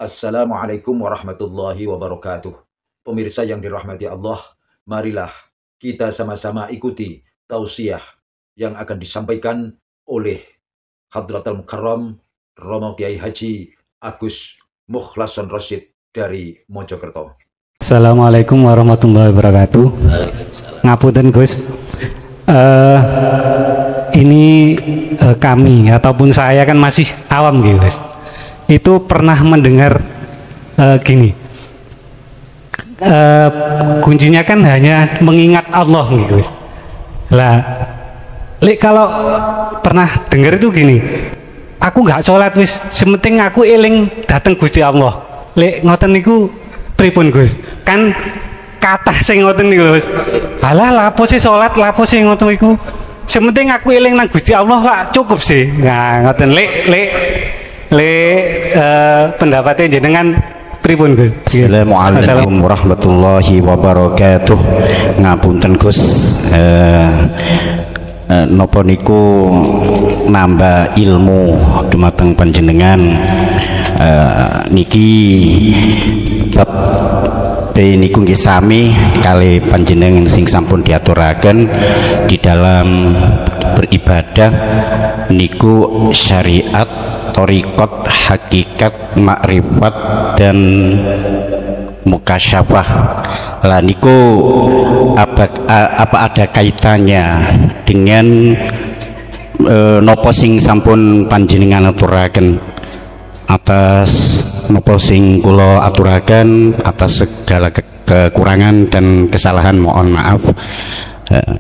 Assalamualaikum warahmatullahi wabarakatuh. Pemirsa yang dirahmati Allah, marilah kita sama-sama ikuti tausiah yang akan disampaikan oleh Hadratul Mukarram Romo Kiai Haji Agus Mukhlason Rosyid dari Mojokerto. Assalamualaikum warahmatullahi wabarakatuh. Ngapunten Gus, ini kami ataupun saya kan masih awam gitu Gus. Itu pernah mendengar gini, kuncinya kan hanya mengingat Allah gitu Gus. Lah, kalau pernah dengar itu gini, aku nggak sholat wis, sementing aku eling dateng Gusti Allah. Lek ngoten niku pripun Gus? Kan kata sing ngoten niku Gus. Alah lapo sih sholat, lapo sih ngoten niku. Sementing aku eling nang Gusti Allah lah cukup sih. Nah, ngoten pendapatnya jenengan pripun Gus? Assalamualaikum warahmatullahi wabarakatuh. Ngapunten Gus, napa niku nambah ilmu dumateng panjenengan. Niki bab niku nggih sami kali panjenengan sing sampun diaturaken di dalam beribadah niku syariat, thariqat, hakikat, makrifat dan mukasyafah. Lah niku apa ada kaitannya dengan nopo sing sampun panjenengan aturaken, atas nopo sing kula aturaken, atas segala kekurangan dan kesalahan mohon maaf.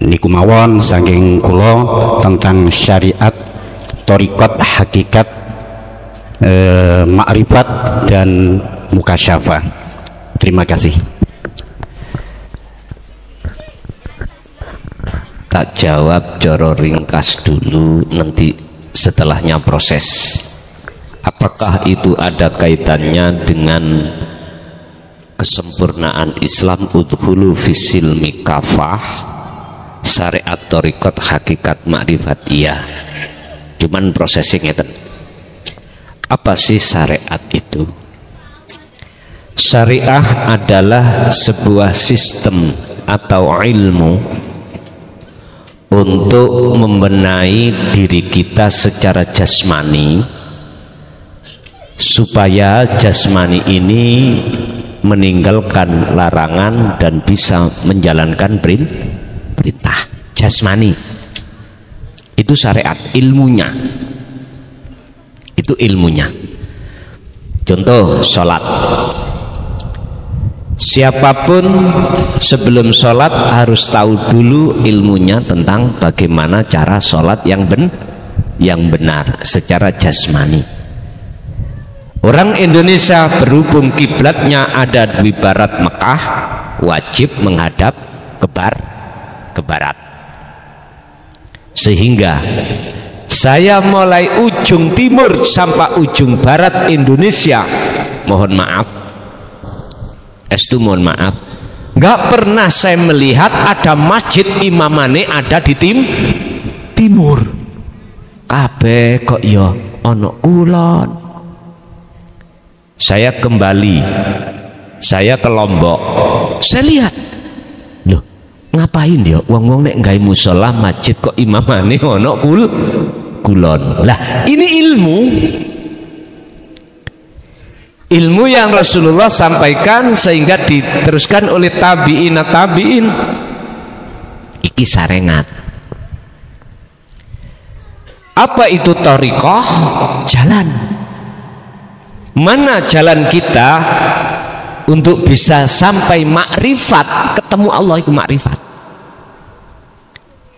Niku mawon saking kula tentang syariat, thariqat, hakikat, makrifat dan mukasyafah. Terima kasih. Tak jawab joro ringkas dulu, nanti setelahnya proses. Apakah itu ada kaitannya dengan kesempurnaan Islam, udkhulu fisilmi kafah, syariat, thariqat, hakikat, makrifat? Iya, cuman prosesnya itu. Apa sih syariat itu? Syariah adalah sebuah sistem atau ilmu untuk membenahi diri kita secara jasmani, supaya jasmani ini meninggalkan larangan dan bisa menjalankan perintah. Jasmani itu syariat, ilmunya itu ilmunya. Contoh sholat, siapapun sebelum sholat harus tahu dulu ilmunya tentang bagaimana cara sholat yang benar secara jasmani. Orang Indonesia berhubung kiblatnya ada di barat Mekah, wajib menghadap ke barat. Sehingga saya mulai ujung timur sampai ujung barat Indonesia, mohon maaf, mohon maaf, nggak pernah saya melihat ada masjid imamane ada di timur. Kabeh kok ya ono kulon. Saya kembali, saya ke Lombok, saya lihat, loh ngapain dia wong-wong nek nggawe musala masjid kok imamane ono kulon. Lah ini ilmu yang Rasulullah sampaikan sehingga diteruskan oleh tabi'in. Iki sarengat. Apa itu thariqah? Jalan. Mana jalan kita untuk bisa sampai makrifat, ketemu Allah itu makrifat?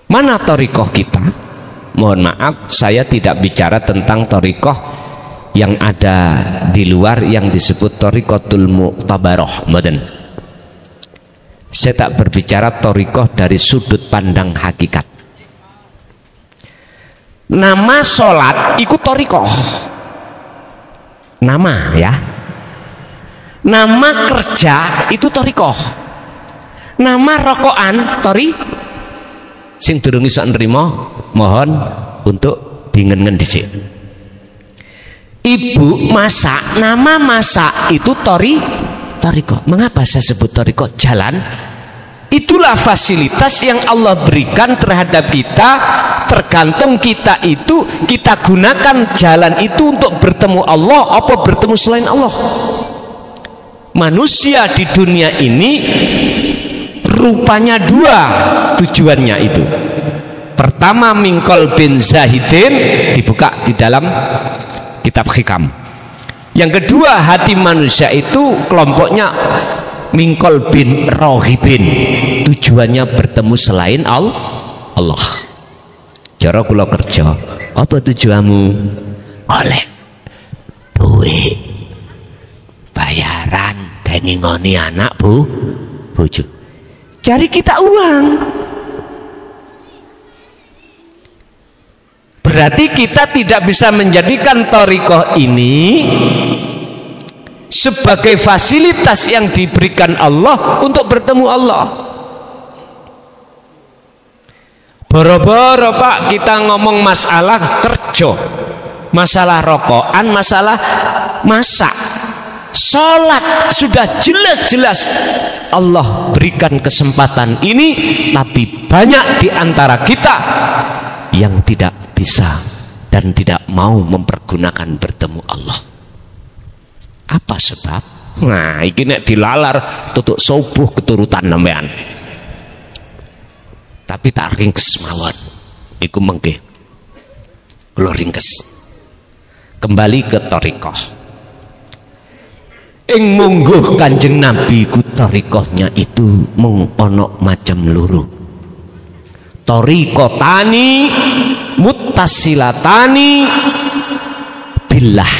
Mana thariqah kita? Mohon maaf, saya tidak bicara tentang thariqah yang ada di luar yang disebut thariqatul mu'tabarah modern. Saya tak berbicara thariqah dari sudut pandang hakikat. Nama sholat ikut thariqah, nama ya. Nama kerja itu thariqah, nama rokokan sing durung iso nrimo mohon untuk bingengen dhisik. Ibu masak, nama masak itu toriko. Mengapa saya sebut toriko? Jalan. Itulah fasilitas yang Allah berikan terhadap kita. Tergantung kita itu, kita gunakan jalan itu untuk bertemu Allah apa bertemu selain Allah. Manusia di dunia ini rupanya dua tujuannya itu. Pertama, mingkol bin zahidin, dibuka di dalam kitab hikam. Yang kedua, hati manusia itu kelompoknya mingkol bin rohibin, tujuannya bertemu selain Allah. Cara kula kerja, apa tujuanmu? Oleh duit, bayaran, ngingoni anak bojo. Cari kita uang. Berarti kita tidak bisa menjadikan thariqah ini sebagai fasilitas yang diberikan Allah untuk bertemu Allah. Boro-boro Pak kita ngomong masalah kerja, masalah rokokan, masalah masak, sholat, sudah jelas-jelas Allah berikan kesempatan ini, tapi banyak di antara kita yang tidak bisa dan tidak mau mempergunakan bertemu Allah. Apa sebab? Nah, ini dilalar tutuk subuh keturutan namanya. Tapi tak ringkes mawon. Iku mengke. Kula ringkes. Kembali ke thariqah. Ing mungguh Kanjeng Nabi ku thariqahnya itu mung ana macam loro. Thariqatani muttasilatani billah.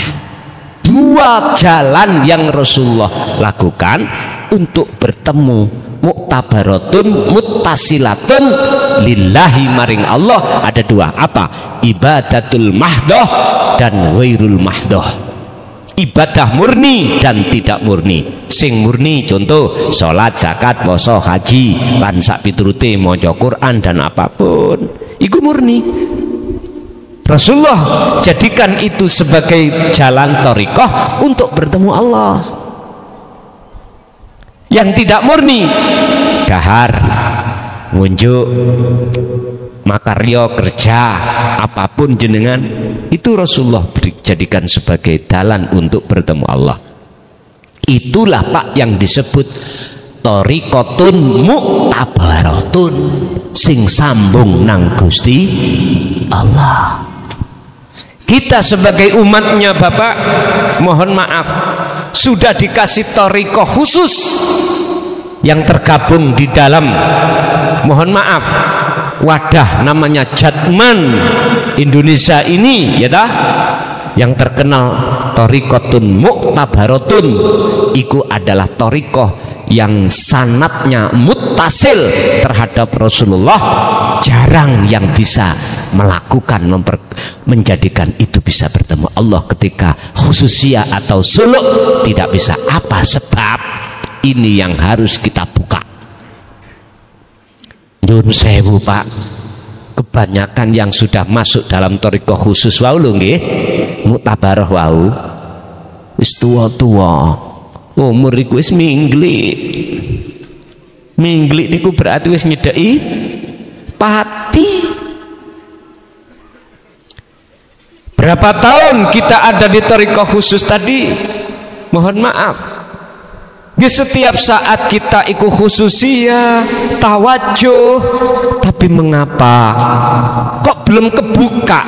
Dua jalan yang Rasulullah lakukan untuk bertemu, muktabaratun muttasilatun lillahi maring Allah. Ada dua, apa? Ibadatul mahdoh dan wairul mahdoh. Ibadah murni dan tidak murni. Sing murni contoh sholat, zakat, poso, haji, lan sak piturute maca Quran dan apapun, iku murni. Rasulullah jadikan itu sebagai jalan thariqah untuk bertemu Allah. Yang tidak murni, dahar, ngunjuk, makarya, kerja, apapun jenengan, itu Rasulullah jadikan sebagai jalan untuk bertemu Allah. Itulah Pak yang disebut thariqatun muktabaratun, sing sambung nang Gusti Allah. Kita sebagai umatnya Bapak, mohon maaf, sudah dikasih thariqah khusus yang tergabung di dalam, mohon maaf, wadah namanya Jatman Indonesia ini, ya dah, yang terkenal thariqatun muktabaratun. Iku adalah thariqah yang sanatnya muttasil terhadap Rasulullah. Jarang yang bisa melakukan, menjadikan itu bisa bertemu Allah ketika khususiyah atau suluk tidak bisa. Apa sebab? Ini yang harus kita buka. Nyun sewu Pak, kebanyakan yang sudah masuk dalam thariqah khusus wau lho nggih, muktabarah wau wis tua-tua, umur iku wis mingglik. Mingglik niku berarti wis nyedeki pati. Berapa tahun kita ada di thariqah khusus tadi? Mohon maaf, di setiap saat kita ikut khususiyah, tawajuh, tapi mengapa kok belum kebuka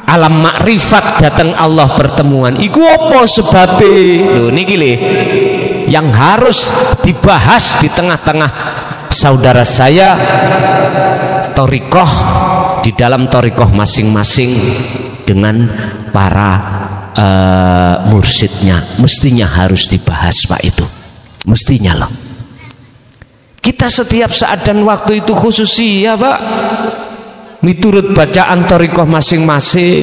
alam makrifat datang Allah pertemuan? Iku apa sebabnya? Loh niki lho yang harus dibahas di tengah-tengah saudara saya thariqah, di dalam thariqah masing-masing dengan para mursyidnya. Mestinya harus dibahas Pak, itu mestinya loh. Kita setiap saat dan waktu itu khususiyah Pak, miturut bacaan thariqah masing-masing,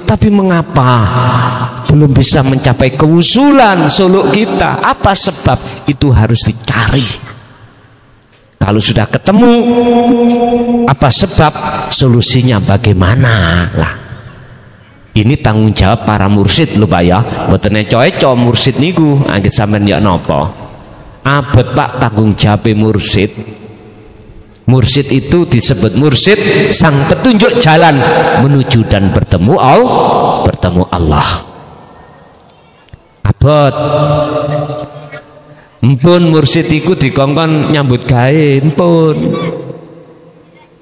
tapi mengapa belum bisa mencapai kewusulan suluk kita? Apa sebab? Itu harus dicari. Kalau sudah ketemu, apa sebab, solusinya bagaimana lah. Ini tanggung jawab para mursid lho Pak ya. Mboten eco-eco mursid niku anggit sampean ya napa. Abot Pak tanggung jawab mursid. Mursid itu disebut mursid sang petunjuk jalan menuju dan bertemu Allah. Abot. Mpun mursid iku dikongkon nyambut gawe,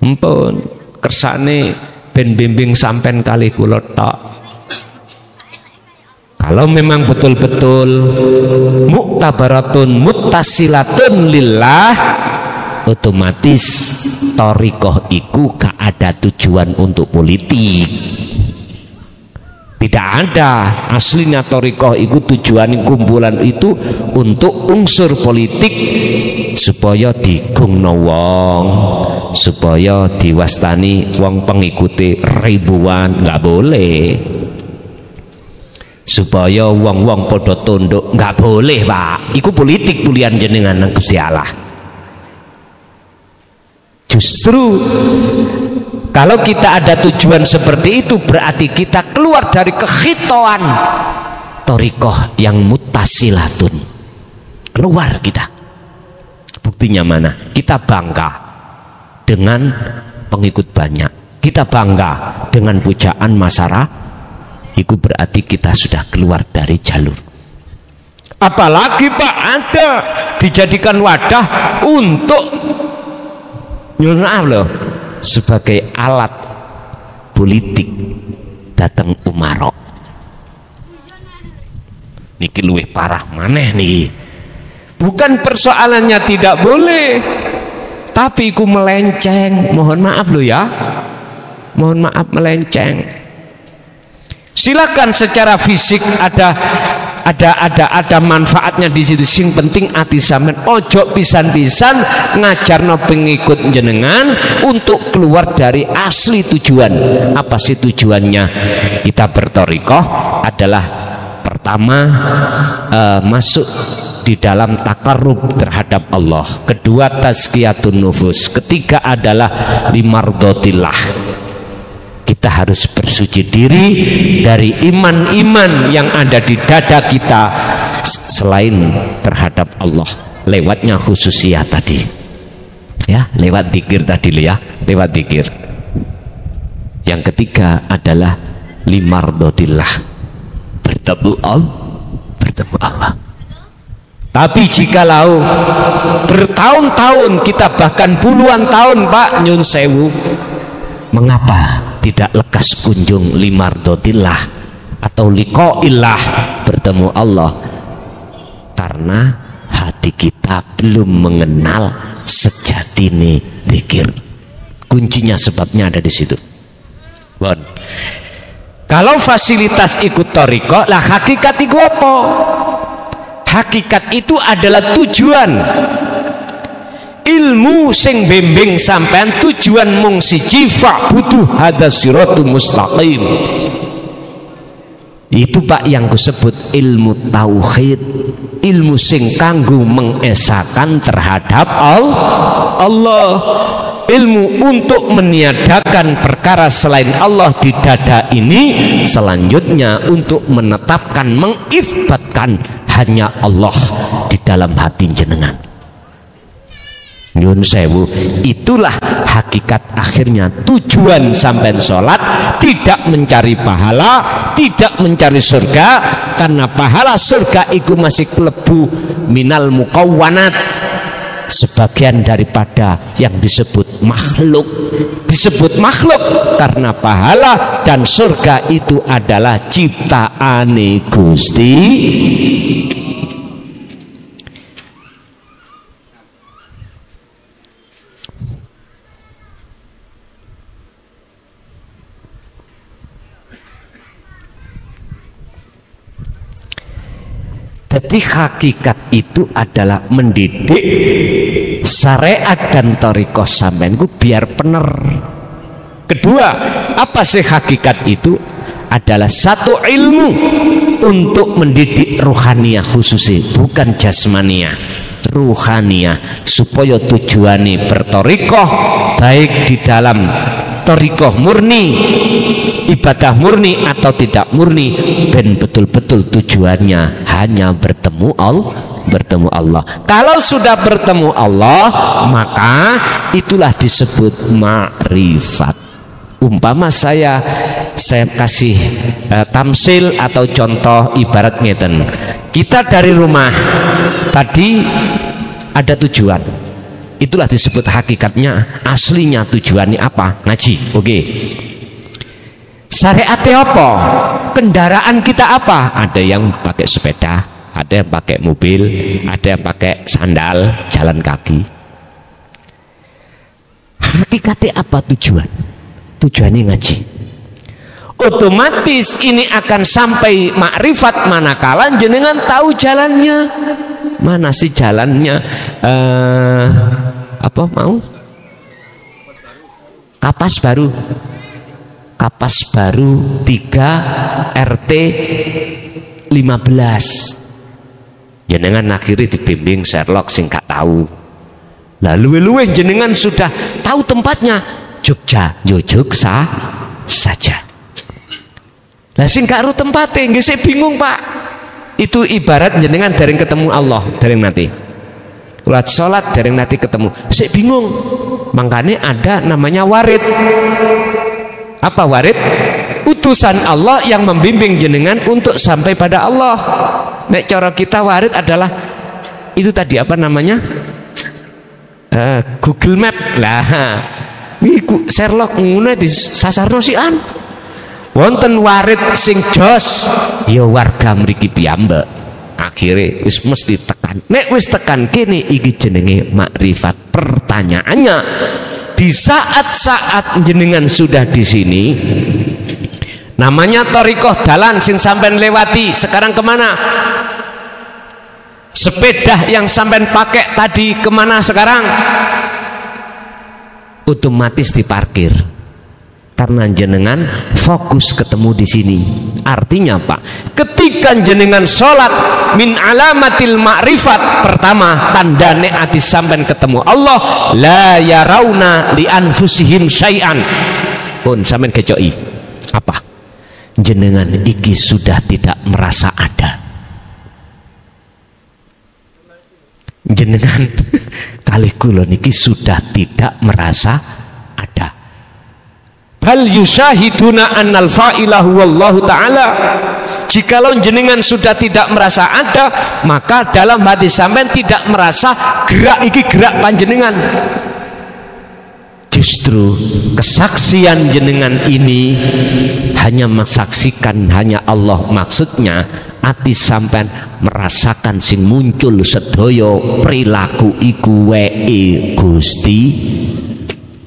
mpun kersane ben bimbing sampean kali kula tok. Kalau memang betul-betul muktabaratun muttasilatun lillah, otomatis thariqah iku gak ada tujuan untuk politik. Tidak ada. Aslinya thariqah iku tujuan kumpulan itu untuk unsur politik, supaya digungno wong, supaya diwastani wong pengikuti ribuan, nggak boleh. Supaya wong-wong podo tunduk, nggak boleh Pak. Iku politik bulian jenengan nang Gusti Allah. Justru kalau kita ada tujuan seperti itu, berarti kita keluar dari kekhitoan thariqah yang muttasilatun. Keluar kita. Buktinya mana? Kita bangga dengan pengikut banyak, kita bangga dengan pujaan masyarakat. Itu berarti kita sudah keluar dari jalur. Apalagi Pak ada dijadikan wadah untuk sebagai alat politik datang umaro. Niki luwih parah maneh nih. Bukan persoalannya tidak boleh, tapi ku melenceng. Mohon maaf lo ya, mohon maaf melenceng. Silakan secara fisik ada manfaatnya di situ. Sing penting ati sampean ojo pisan-pisan ngajarno pengikut jenengan untuk keluar dari asli tujuan. Apa sih tujuannya kita berthariqah? Adalah pertama masuk di dalam takarrub terhadap Allah, kedua tazkiyatun nufus, ketiga adalah limardhatillah. Kita harus bersuci diri dari iman-iman yang ada di dada kita selain terhadap Allah, lewatnya khususiyah tadi ya, lewat dzikir tadi ya, lewat dzikir. Yang ketiga adalah limardhatillah, bertemu Allah. Tapi jikalau bertahun-tahun, kita bahkan puluhan tahun Pak nyun sewu, mengapa tidak lekas kunjung limardhatillah atau liqa'illah, bertemu Allah? Karena hati kita belum mengenal sejatine zikir. Kuncinya, sebabnya ada di situ. Bon. Kalau fasilitas ikut thariqah, lah hakikat itu apa? Hakikat itu adalah tujuan. Ilmu sing bimbing sampean tujuan mung siji, fa'budu hadzal siratul mustaqim. Itu Pak yang kusebut ilmu tauhid, ilmu sing kanggo mengesakan terhadap Allah, ilmu untuk meniadakan perkara selain Allah di dada ini, selanjutnya untuk menetapkan, mengifatkan hanya Allah di dalam hati jenengan. Nyun sewu, itulah hakikat akhirnya. Tujuan sampai sholat tidak mencari pahala, tidak mencari surga, karena pahala surga itu masih klebu minal mukawwanat, sebagian daripada yang disebut makhluk. Disebut makhluk karena pahala dan surga itu adalah ciptaane Gusti. Jadi hakikat itu adalah mendidik syariat dan thariqah sampeanku biar bener. Kedua, apa sih hakikat itu? Adalah satu ilmu untuk mendidik ruhaniyah khususnya, bukan jasmaniyah, ruhaniyah, supaya tujuannya berthariqah baik di dalam thariqah murni ibadah murni atau tidak murni, dan betul-betul tujuannya hanya bertemu Allah. Kalau sudah bertemu Allah, maka itulah disebut ma'rifat. Umpama saya kasih tamsil atau contoh ibarat ngeten. Kita dari rumah tadi ada tujuan. Itulah disebut hakikatnya, aslinya tujuannya apa? Ngaji. Oke. Syariatnya apa? Kendaraan kita apa? Ada yang pakai sepeda, ada yang pakai mobil, ada yang pakai sandal, jalan kaki. Hakikatnya apa tujuan? Tujuannya ngaji. Otomatis ini akan sampai makrifat manakala jenengan tahu jalannya. Mana sih jalannya? Apa mau? Kapas Baru 3 RT 15. Jenengan akhirnya dibimbing Sherlock sing gak tahu. Lalu luwe jenengan sudah tahu tempatnya. Jogja, saja. Lah sing gak ru tempate, nggih sik bingung, Pak. Itu ibarat jenengan dereng ketemu Allah, dereng nanti. Kulat salat dereng nanti ketemu. Sik bingung. Makanya ada namanya warid. Apa warid? Utusan Allah yang membimbing jenengan untuk sampai pada Allah. Nek cara kita warid adalah itu tadi apa namanya? Google Map. Lah niku Sherlock ngene di sasarno sian. Wonten warid sing jos ya warga mriki piyambak. Akhire wis mesti tekan. Nek wis tekan kene iki jenenge makrifat. Pertanyaannya, di saat-saat jenengan sudah di sini, namanya thariqah dalan sing sampean lewati, sekarang kemana? Sepeda yang sampean pakai tadi kemana sekarang? Otomatis diparkir karena jenengan fokus ketemu di sini. Artinya apa? Ketika jenengan sholat, min alamatil ma'rifat, pertama tandane ati sampean ketemu Allah, la yarawna li anfusihim syai'an. Pun sampean kecoki apa? Jenengan iki sudah tidak merasa ada. Jenengan kali kula niki sudah tidak merasa ada. Bal yusyahiduna annal fa'ilahu wallahu ta'ala. Jikalau jenengan sudah tidak merasa ada, maka dalam hati sampean tidak merasa gerak iki gerak panjenengan. Justru kesaksian jenengan ini hanya mensaksikan hanya Allah, maksudnya ati sampean merasakan sing muncul sedaya perilaku iku wae Gusti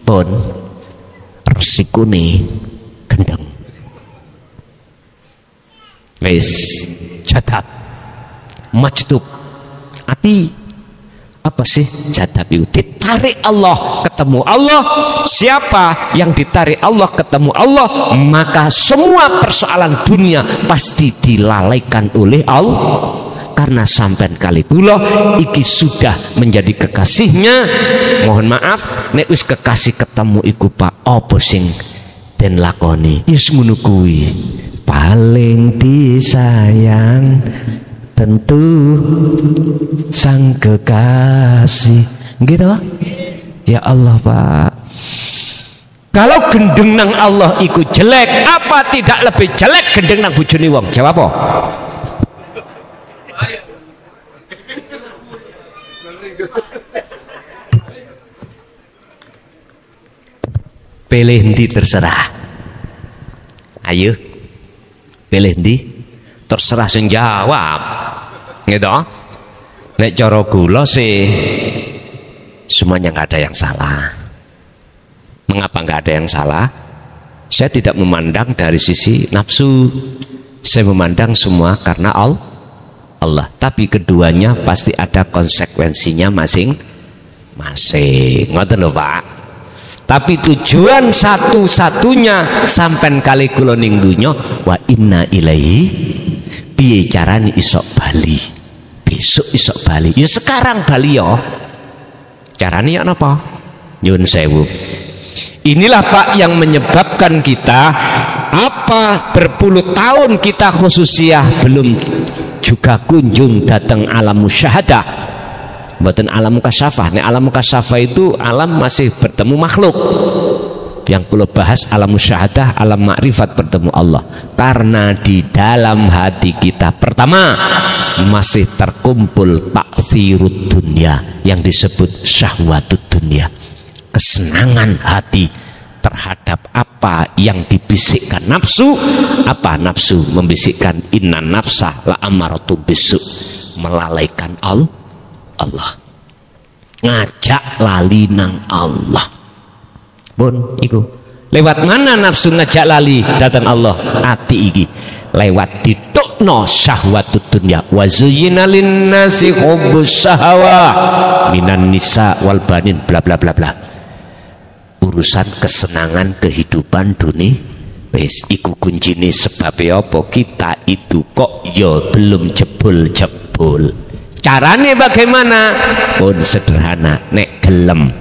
pun resikune gendeng. Wis jadab majdub ati apa sih jadab itu? Ditarik Allah ketemu Allah. Siapa yang ditarik Allah ketemu Allah, maka semua persoalan dunia pasti dilalaikan oleh Allah. Karena sampean kali kula iki sudah menjadi kekasihnya. Mohon maaf nek wis kekasih ketemu iku Pak apa sing den lakoni? Wis ngono kuwi. Paling disayang tentu sang kekasih, gitu. Ya Allah Pak, kalau gendeng nang Allah iku jelek, apa tidak lebih jelek gendeng nang bojone wong? Jawab apa? Pilih ndi terserah. Ayo pilih ndi terserah sing jawab, gitu. Nek cara kula sih semuanya nggak ada yang salah. Mengapa nggak ada yang salah? Saya tidak memandang dari sisi nafsu, saya memandang semua karena Allah. Tapi keduanya pasti ada konsekuensinya masing-masing. Ngoten lho Pak. Tapi tujuan satu-satunya sampean kali kula ning donya wa inna ilaihi, piye carane isok bali, besok isok bali, ya sekarang bali ya. Carane ya napa? Nyun sewu. Inilah Pak yang menyebabkan kita Apa berpuluh tahun kita khususiyah belum juga kunjung datang alam musyahadah, bukan alam mukasyafah. Nek alam mukasyafah itu alam masih bertemu makhluk. Yang perlu bahas alam musyahadah, alam makrifat bertemu Allah. Karena di dalam hati kita pertama masih terkumpul takfirud dunia, yang disebut syahwatud dunia, kesenangan hati terhadap apa yang dibisikkan nafsu. Apa nafsu? Membisikkan inna nafsa la amaratu bisu, melalaikan Allah, ngajak lali nang Allah. Bon, iku lewat mana nafsu ngajak lali datang Allah? Ati iki lewat ditukno syahwatud dunya. Wa zuyyina linnasi hubbus syahawah minan nisa wal banin bla bla bla bla. Urusan kesenangan kehidupan dunia wis iku kuncine. Sebab apa kita itu kok ya belum jebul-jebul. Carane bagaimana? Pun sederhana, nek gelem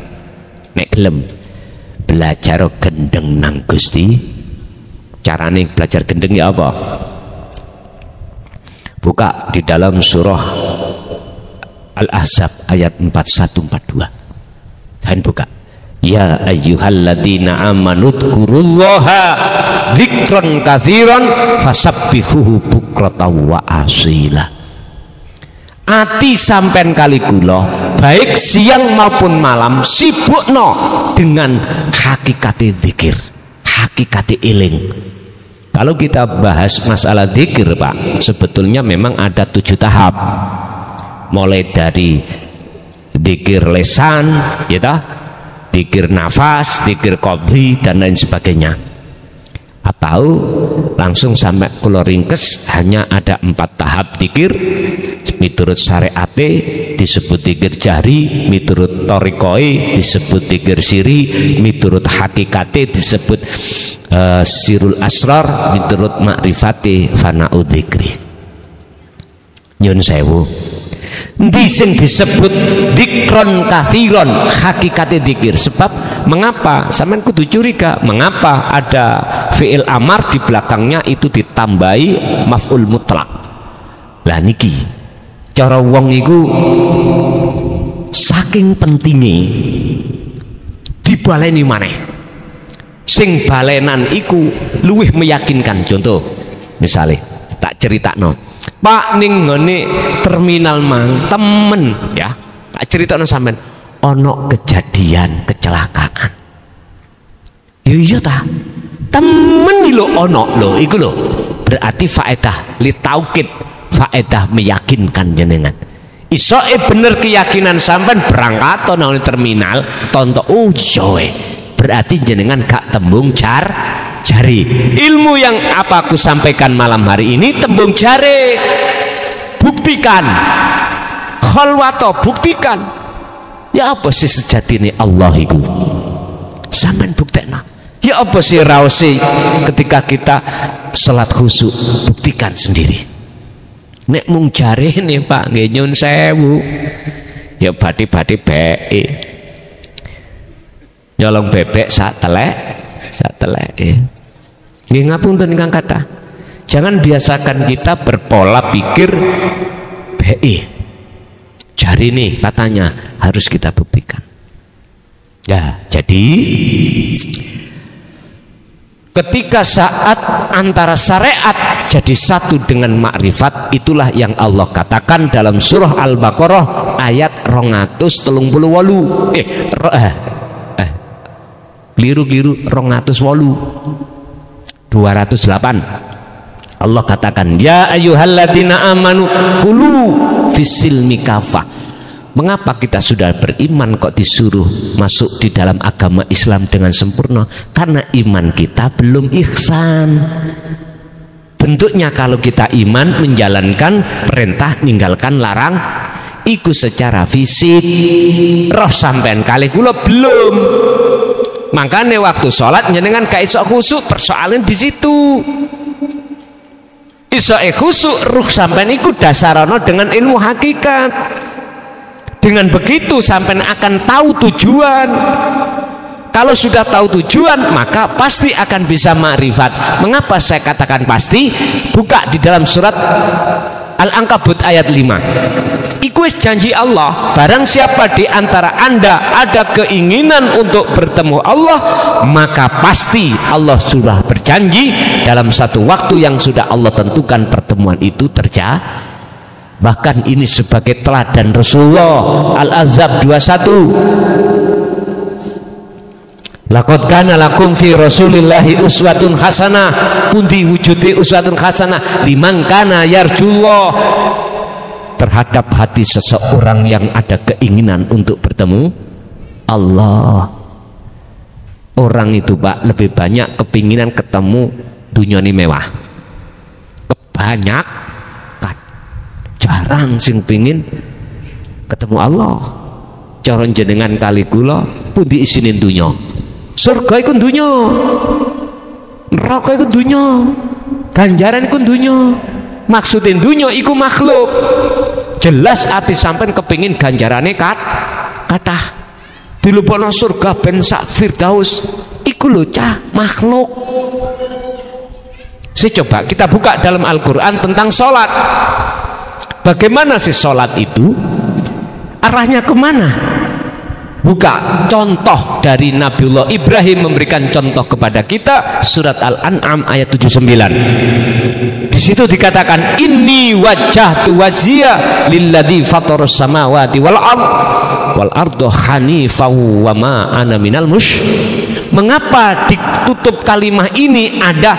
belajar gendeng nang Gusti. Carane belajar gendeng ya apa? Buka di dalam surah Al-Ahzab ayat 4142. Dan buka. Ya ayyuhalladzina amanu dzkurullaha dzikran katsiran fasabbihuhu bukratan wa asila. Ati sampen kali kula baik siang maupun malam sibukno dengan hakikate zikir, hakikate eling. Kalau kita bahas masalah zikir, Pak, sebetulnya memang ada 7 tahap. Mulai dari zikir lesan, ya toh, zikir nafas, zikir qabli dan lain sebagainya. Atau langsung sampai kula ringkes hanya ada 4 tahap zikir. Miturut syariate disebut zikir jahri, miturut torikoi disebut zikir siri, miturut hakikate disebut sirul asrar, miturut makrifate fana'u dzikri. Nyun sewu, ndi sing disebut dzikron katsiron, hakikate dzikir. Sebab mengapa sampean kudu curiga, mengapa ada fi'il amar di belakangnya itu ditambahi maf'ul mutlak. Lah niki cara wong iku saking pentingnya dibaleni maneh. Sing balenan iku luwih meyakinkan. Contoh misalnya tak ceritakno, Pak, ning ngene terminal mang temen ya, tak ceritakno sampean ono kejadian kecelakaan. Ya iya ta, temen lho ono lho iku lho. Berarti faedah li taukid, faedah meyakinkan jenengan. Isoke bener keyakinan sampean berangkat nang terminal tonton oh joe. Berarti jenengan gak tembung jari. Ilmu yang apa aku sampaikan malam hari ini tembung jari. Buktikan. Khalwato, buktikan. Ya apa sih sejatine Allah iku? Sampean buktekna. Ya apa sih raosi ketika kita salat khusyuk? Buktikan sendiri. Nek mung jare nih Pak, nggih nyun sewu. Ya bati-bati beke. Nyolong bebek sak telek. Nggih ngapunten ingkang kathah. Jangan biasakan kita berpola pikir beke. Jari nih katanya harus kita buktikan. Ya, jadi ketika saat antara syariat jadi satu dengan makrifat, itulah yang Allah katakan dalam surah Al-Baqarah ayat 208. Liru 208. Allah katakan, ya ayyuhalladzina amanu khulu fisilmi kafah. Mengapa kita sudah beriman kok disuruh masuk di dalam agama Islam dengan sempurna? Karena iman kita belum ihsan. Bentuknya kalau kita iman menjalankan perintah, meninggalkan larang, iku secara fisik. Roh sampean kali kula belum. Makanya waktu sholat jenengan gak iso khusyuk, persoalan di situ. Iso khusyuk ruh sampean iku dasarana dengan ilmu hakikat. Dengan begitu sampean akan tahu tujuan. Kalau sudah tahu tujuan, maka pasti akan bisa makrifat. Mengapa saya katakan pasti? Buka di dalam surat Al-Ankabut ayat 5. Iku janji Allah, barang siapa di antara Anda ada keinginan untuk bertemu Allah, maka pasti Allah sudah berjanji dalam satu waktu yang sudah Allah tentukan pertemuan itu terjadi. Bahkan ini sebagai teladan Rasulullah. Al-Ahzab 21. Laqad kana lakum fi Rasulillahi uswatun hasanah. Pundi wujude uswatun hasanah liman kana yarjullah. Terhadap hati seseorang yang ada keinginan untuk bertemu Allah. Orang itu Pak lebih banyak kepinginan ketemu dunia ini mewah. Kebanyakan. Jarang sing pingin ketemu Allah. Cara jenengan kali kula pundi isinin dunia. Surga iku dunya, neraka iku dunya, ganjaran iku dunya. Maksudin dunya iku makhluk. Jelas ati sampean kepingin ganjarane kathah. Dilupukno surga ben sak Firdaus iku lho cah makhluk. Coba kita buka dalam Al-Qur'an tentang sholat. Bagaimana sih sholat itu? Arahnya kemana? Buka contoh dari Nabiullah Ibrahim memberikan contoh kepada kita, surat Al-An'am ayat 79. Di situ dikatakan inni wajjahtu wajhiya lilladzi fatarus samawati wal arda hanifan wa ma ana minal musyrikin. Mengapa ditutup kalimat ini ada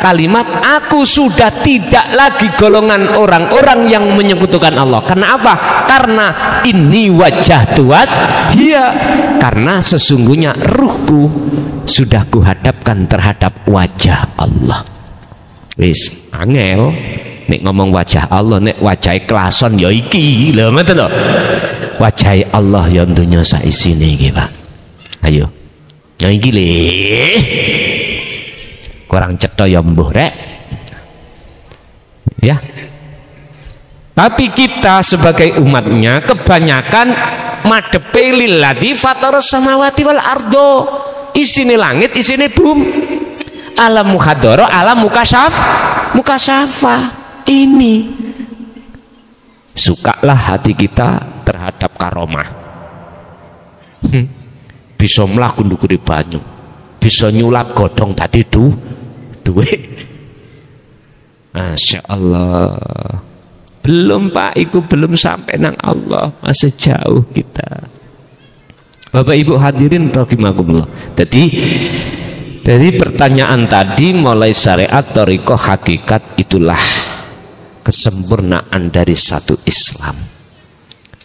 kalimat aku sudah tidak lagi golongan orang-orang yang menyekutukan Allah? Karena apa? Karena ini wajah tuat dia, karena sesungguhnya ruhku sudah kuhadapkan terhadap wajah Allah. Wis angel nek ngomong wajah Allah, nek wajah klason ya iki lho, ngoten lho. Wajah Allah ya dunya sak isine iki Pak. Ayo yang iki le kurang cetha ya mbuh rek ya. Tapi kita sebagai umatnya kebanyakan madepe lilladzi fatarus samawati wal ardo, isine langit isine bumi, alam muhadara alam mukasyafa. Ini sukalah hati kita terhadap karomah. Bisa mlaku ndukure banyu, bisa nyulap godhong tadi duit. Masya Allah. Belum Pak, itu belum sampai nang Allah, masih jauh kita. Bapak Ibu hadirin rahimakumullah. Jadi pertanyaan tadi mulai syariat, thariqah, hakikat, itulah kesempurnaan dari satu Islam.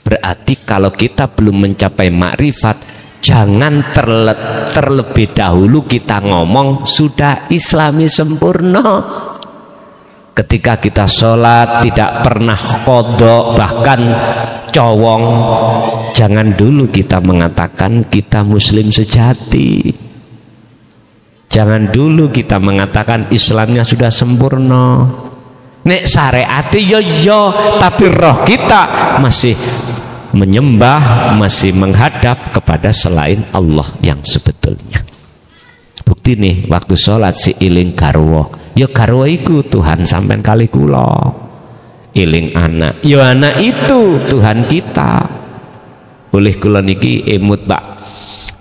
Berarti kalau kita belum mencapai makrifat, jangan terlebih dahulu kita ngomong sudah Islami sempurna. Ketika kita sholat tidak pernah kodok, bahkan cowong, jangan dulu kita mengatakan kita muslim sejati. Jangan dulu kita mengatakan Islamnya sudah sempurna. Nek syariati yo, tapi roh kita masih menyembah, masih menghadap kepada selain Allah yang sebetulnya. Bukti nih, waktu sholat si iling garwa, ya garwa iku Tuhan sampean kali kula. Iling anak, ya anak itu Tuhan kita. Boleh kula niki emut Pak,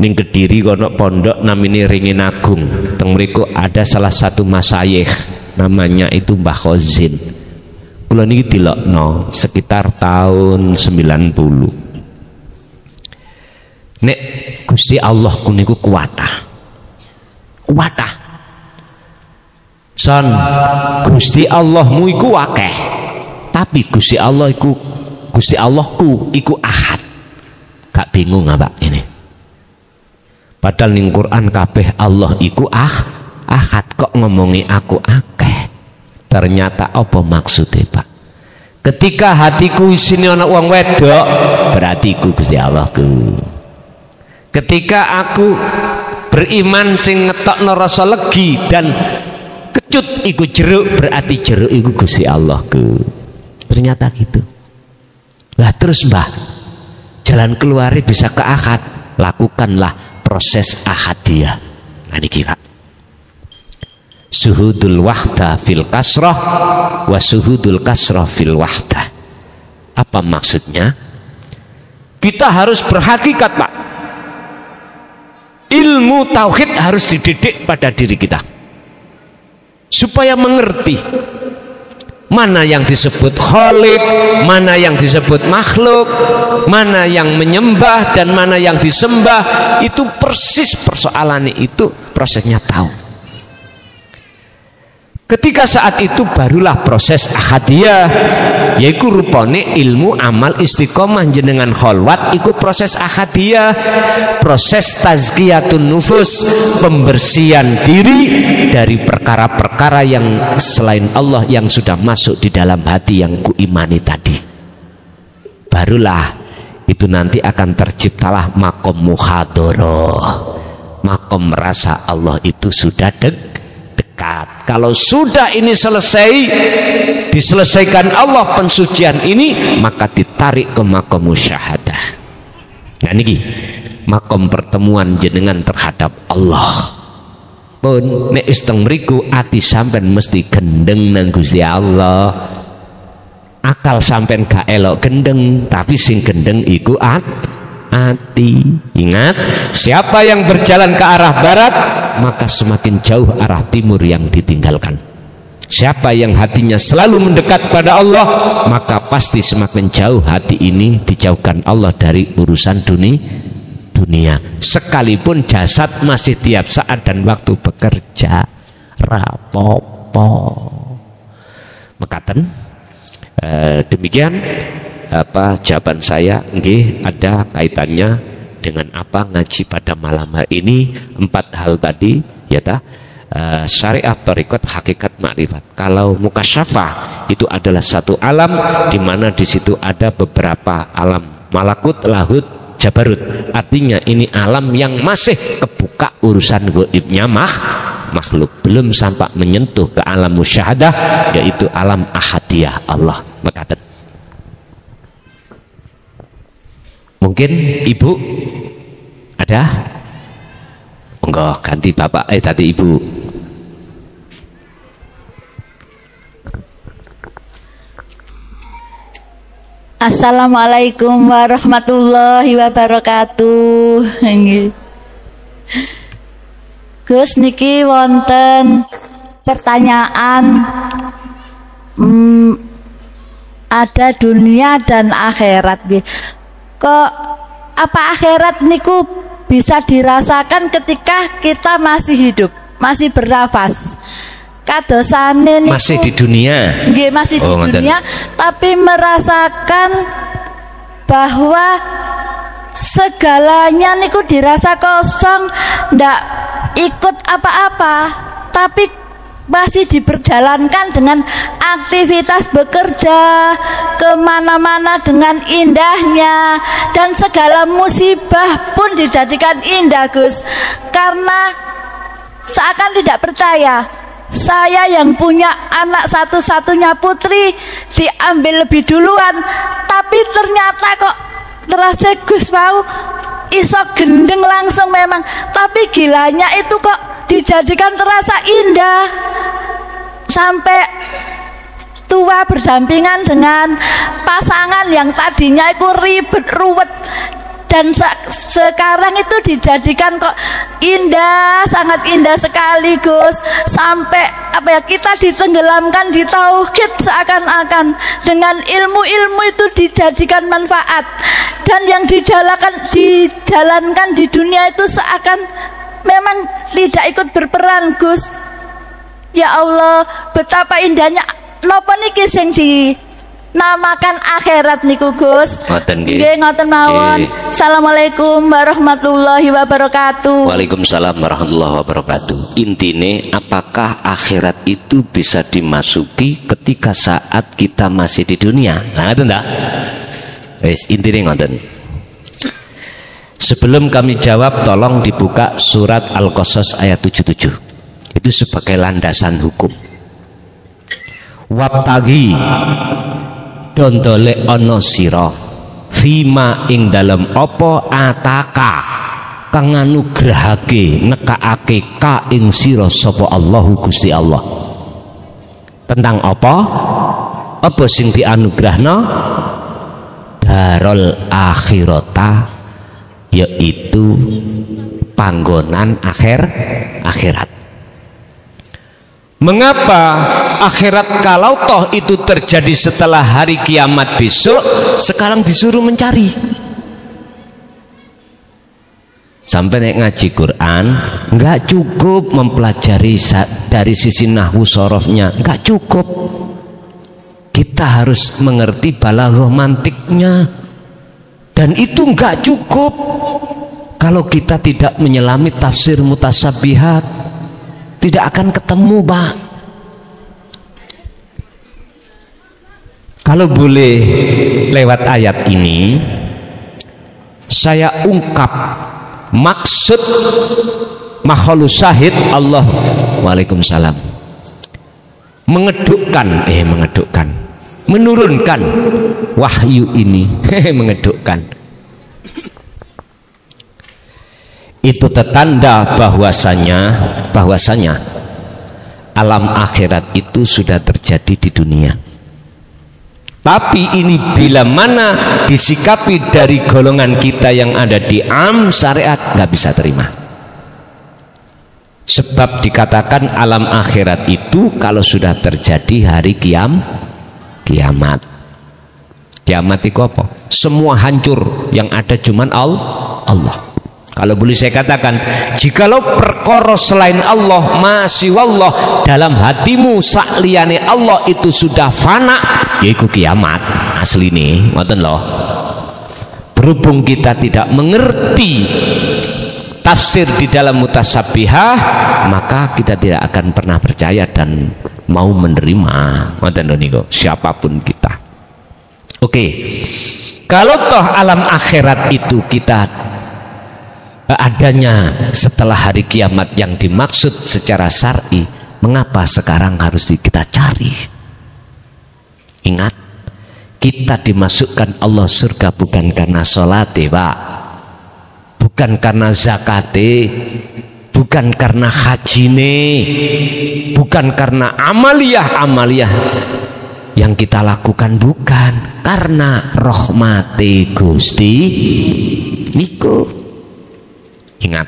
ning Kediri kono pondok namine Ringin Agung. Teng mriku ada salah satu masyayikh namanya itu Mbah Khozin. Kula niki dilokno sekitar tahun 90. Nek Gusti Allah ku niku kuwatah. Son, Gusti Allahmu iku akeh, tapi Gusti Allah iku, Gusti Allahku iku ahad. Gak bingung apa ini? Padahal ning Quran kabeh Allah iku ahad, kok ngomongi aku akeh. Ternyata apa maksudnya Pak? Ketika hatiku isine ana wong wedok, berarti iku Gusti Allahku. Ketika aku beriman sing ngetokno rasa legi dan kecut iku jeruk, berarti jeruk iku Gusti Allahku. Ternyata gitu. Lah terus Mbah, jalan keluarnya bisa ke akad. Lakukanlah proses ahadiyah. Nah niki Pak, suhudul wahdah fil kasrah wa suhudul kasrah fil wahdah. Apa maksudnya? Kita harus berhakikat Pak, ilmu tauhid harus dididik pada diri kita supaya mengerti mana yang disebut khalik, mana yang disebut makhluk, mana yang menyembah dan mana yang disembah. Itu persis persoalannya, itu prosesnya tahu. Ketika saat itu barulah proses ahadiyah, yaitu rupane ilmu amal istiqomah jenengan kholwat ikut proses ahadiyah, proses tazkiyatun nufus, pembersihan diri dari perkara-perkara yang selain Allah yang sudah masuk di dalam hati yang kuimani tadi. Barulah itu nanti akan terciptalah makom muhadoroh, makom merasa Allah itu sudah dekat. Kalau sudah ini selesai, diselesaikan Allah pensucian ini, maka ditarik ke makom musyahadah. Nah niki makom pertemuan jenengan terhadap Allah. Pun nek isteng mriku ati sampean mesti gendeng nang Gusti Allah. Akal sampean gak elok gendeng, tapi sing gendeng iku hati. Ingat, siapa yang berjalan ke arah barat, maka semakin jauh arah timur yang ditinggalkan. Siapa yang hatinya selalu mendekat pada Allah, maka pasti semakin jauh hati ini dijauhkan Allah dari urusan dunia. Sekalipun jasad masih tiap saat dan waktu bekerja, rapopo. Mekaten demikian jawaban saya. Nggih, ada kaitannya dengan apa ngaji pada malam hari ini. 4 hal tadi ya ta. Syariat, thariqat, hakikat, makrifat. Kalau mukasyafah itu adalah satu alam di mana di situ ada beberapa alam, malakut, lahut, jabarut. Artinya ini alam yang masih kebuka urusan gaibnya makhluk, belum sampai menyentuh ke alam musyahadah, yaitu alam ahadiyah Allah. Mekaten. Mungkin Ibu ada? Enggak, ganti Bapak. Tadi Ibu. Assalamualaikum warahmatullahi wabarakatuh. Gus niki wonten pertanyaan. Ada dunia dan akhirat. Kok apa akhirat niku bisa dirasakan ketika kita masih hidup, masih bernafas? Kadosane niku masih di dunia. Nggih, masih di dunia, tapi merasakan bahwa segalanya niku dirasa kosong, ndak ikut apa-apa, tapi masih diperjalankan dengan aktivitas bekerja kemana-mana dengan indahnya, dan segala musibah pun dijadikan indah, Gus. Karena seakan tidak percaya, saya yang punya anak satu-satunya putri diambil lebih duluan, tapi ternyata kok terasa Gus mau iso gendeng langsung memang, tapi gilanya itu kok dijadikan terasa indah sampai tua berdampingan dengan pasangan yang tadinya itu ribet ruwet, dan sekarang itu dijadikan kok indah, sangat indah sekali, Gus. Sampai kita ditenggelamkan di tauhid, seakan-akan dengan ilmu-ilmu itu dijadikan manfaat, dan yang dijalankan di dunia itu seakan memang tidak ikut berperan, Gus. Ya Allah, betapa indahnya napa niki sing dinamakan akhirat niku, Gus. Nggih, ngoten mawon. Assalamualaikum warahmatullahi wabarakatuh. Waalaikumsalam warahmatullahi wabarakatuh. Intine, apakah akhirat itu bisa dimasuki ketika saat kita masih di dunia? Nah, itu ndak? Wis, intine ngoten. Sebelum kami jawab, tolong dibuka surat Al-Qasas ayat 77. Itu sebagai landasan hukum. Wabtagi dondole ono sira fima ing dalem opo ataka kang nganugrahake nekakake ka ing sira sapa Allahu Gusti Allah. Tentang apa? Apa sing dianugrahna? Darul akhirata, yaitu panggonan akhirat. Mengapa akhirat kalau toh itu terjadi setelah hari kiamat besok, sekarang disuruh mencari? Sampai nek ngaji Quran nggak cukup mempelajari dari sisi nahwu sorofnya, nggak cukup. Kita harus mengerti balaghah mantiknya, dan itu nggak cukup kalau kita tidak menyelami tafsir mutasyabihat, tidak akan ketemu, Pak. Kalau boleh lewat ayat ini saya ungkap maksud makhlus syahid Allah. Waalaikumsalam. Menurunkan wahyu ini mengedukkan. Itu tertanda bahwasanya alam akhirat itu sudah terjadi di dunia. Tapi ini bila mana disikapi dari golongan kita yang ada di syariat, nggak bisa terima. Sebab dikatakan alam akhirat itu kalau sudah terjadi hari kiamat. Kiamat itu apa? Semua hancur, yang ada cuman Allah. Kalau boleh saya katakan, jikalau perkara selain Allah, masih wallah, dalam hatimu sakliyane Allah itu sudah fana, yaitu kiamat asli nih, ngoten loh. Berhubung kita tidak mengerti tafsir di dalam mutasyabbihah, maka kita tidak akan pernah percaya dan mau menerima, ngoten lho niku, siapapun kita. Oke. Kalau toh alam akhirat itu kita adanya setelah hari kiamat yang dimaksud secara syar'i, mengapa sekarang harus kita cari? Ingat, kita dimasukkan Allah surga bukan karena sholat, Pak, bukan karena zakate, bukan karena hajine, bukan karena amaliyah yang kita lakukan, bukan karena rahmati Gusti niku. Ingat,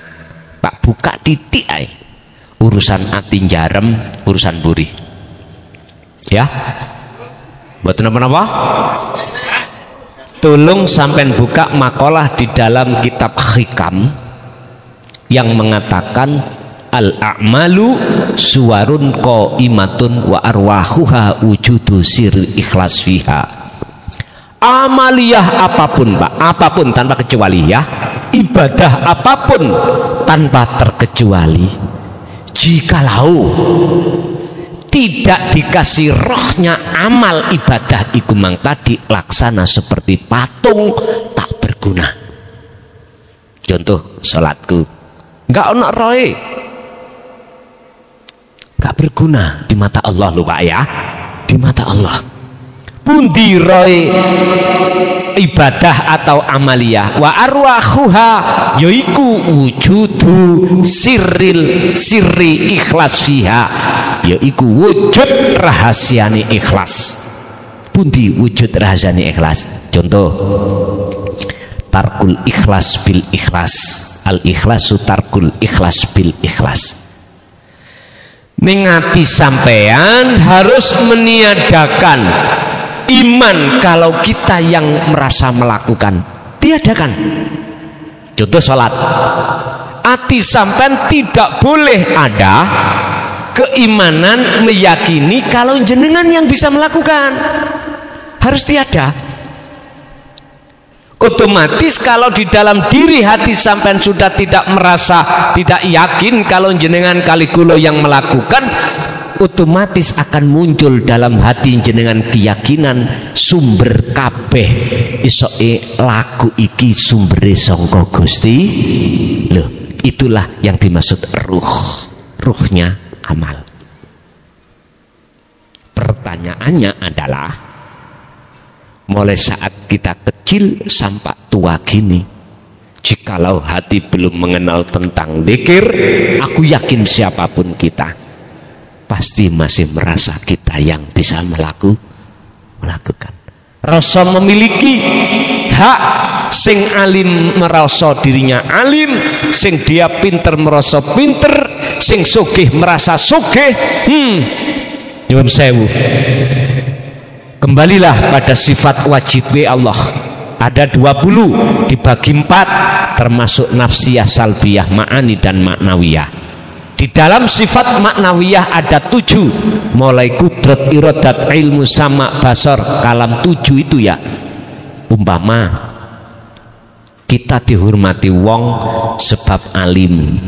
Pak, buka titik ae. Urusan ati jarem, urusan buri. Ya. Mboten napa-napa? Tolong sampean buka makalah di dalam kitab Hikam yang mengatakan al-a'malu suwarun qaimatun wa arwahuha wujudu sir ikhlas fiha. Amaliyah apapun, Pak, apapun tanpa kecuali, ya. Ibadah apapun tanpa terkecuali, jikalau tidak dikasih rohnya amal ibadah iku mang tadi laksana seperti patung, tak berguna. Contoh salatku nggak ono roe, nggak berguna di mata Allah, lupa ya, di mata Allah. Pundi roe ibadah atau amaliyah wa arwahuha, yaiku wujudu sirri ikhlas fiha, yaiku wujud rahasiane ikhlas. Pundi wujud rahasiane ikhlas? Contoh, tarkul ikhlas bil ikhlas, al ikhlasu tarkul ikhlas bil ikhlas. Ning ati sampean harus meniadakan iman kalau kita yang merasa melakukan, tiadakan. Contoh sholat, hati sampean tidak boleh ada keimanan meyakini kalau jenengan yang bisa melakukan, harus tiada. Otomatis kalau di dalam diri hati sampean sudah tidak merasa, tidak yakin kalau jenengan kali kula yang melakukan, otomatis akan muncul dalam hati jenengan keyakinan sumber kabeh isoke laku iki sumbere sangka Gusti. Loh, itulah yang dimaksud ruhnya amal. Pertanyaannya adalah, mulai saat kita kecil sampai tua gini, Jikalau hati belum mengenal tentang zikir, aku yakin siapapun kita pasti masih merasa kita yang bisa melakukan. Rasa memiliki hak, sing alim merasa dirinya alim, sing dia pinter merasa pinter, sing sugih merasa sugih. Nyuwun sewu, kembalilah pada sifat wajib Allah. Ada 20 dibagi 4, termasuk nafsiyah, salbiyah, ma'ani dan maknawiyah. Di dalam sifat maknawiyah ada 7, mulai kudrat, iradat, ilmu, sama, basar, kalam. 7 itu ya. Umpama kita dihormati wong sebab alim,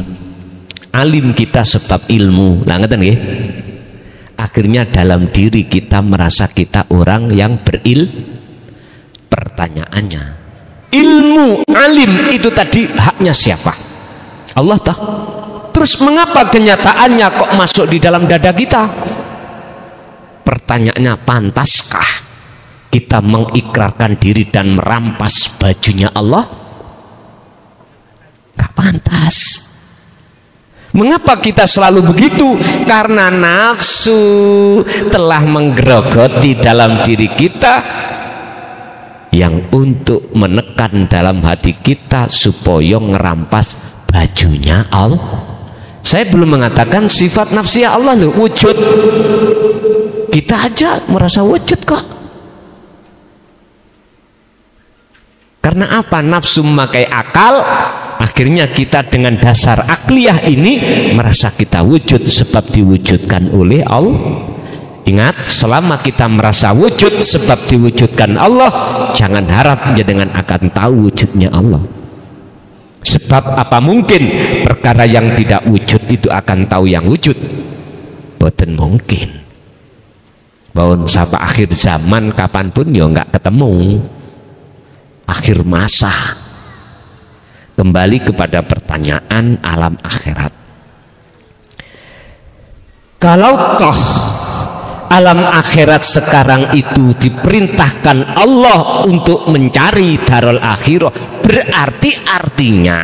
alim kita sebab ilmu, lah ngeten nggih. Akhirnya dalam diri kita merasa kita orang yang pertanyaannya, ilmu, alim itu tadi haknya siapa? Allah tahu. Terus mengapa kenyataannya kok masuk di dalam dada kita? Pertanyaannya, pantaskah kita mengikrarkan diri dan merampas bajunya Allah? Gak pantas. Mengapa kita selalu begitu? Karena nafsu telah menggerogoti dalam diri kita, yang untuk menekan dalam hati kita supaya ngerampas bajunya Allah. Saya belum mengatakan sifat nafsiyah Allah loh, wujud. Kita aja merasa wujud kok. Karena apa? Nafsu memakai akal, akhirnya kita dengan dasar akliyah ini merasa kita wujud sebab diwujudkan oleh Allah. Ingat, selama kita merasa wujud sebab diwujudkan Allah, jangan harap jenengan akan tahu wujudnya Allah. Sebab apa mungkin perkara yang tidak wujud itu akan tahu yang wujud? Boten mungkin. Bahwa sampai akhir zaman kapanpun ya nggak ketemu. Akhir masa. Kembali kepada pertanyaan alam akhirat. Kalau toh alam akhirat sekarang itu diperintahkan Allah untuk mencari darul akhirah, berarti artinya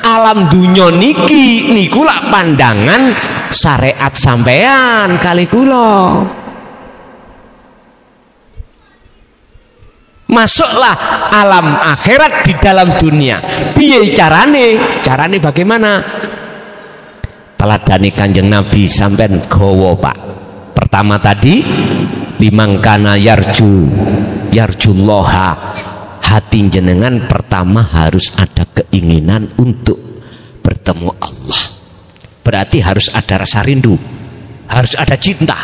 alam dunya niki niku lak pandangan syariat sampean kali kula. Masuklah alam akhirat di dalam dunia. Piye carane? Carane bagaimana? Teladani Kanjeng Nabi sampean gawa, Pak. Pertama tadi, limangkana yarjullaha, hati jenengan pertama harus ada keinginan untuk bertemu Allah. Berarti harus ada rasa rindu, harus ada cinta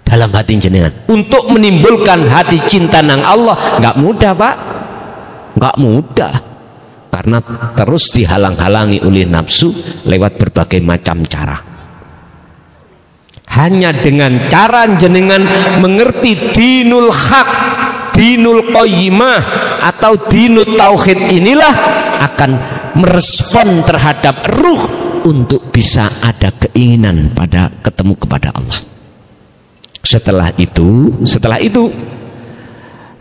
dalam hati jenengan. Untuk menimbulkan hati cinta nang Allah nggak mudah, Pak, nggak mudah, karena terus dihalang-halangi oleh nafsu lewat berbagai macam cara. Hanya dengan cara jenengan mengerti dinul haq, dinul qayyimah atau dinul tauhid, inilah akan merespon terhadap ruh untuk bisa ada keinginan pada ketemu kepada Allah. Setelah itu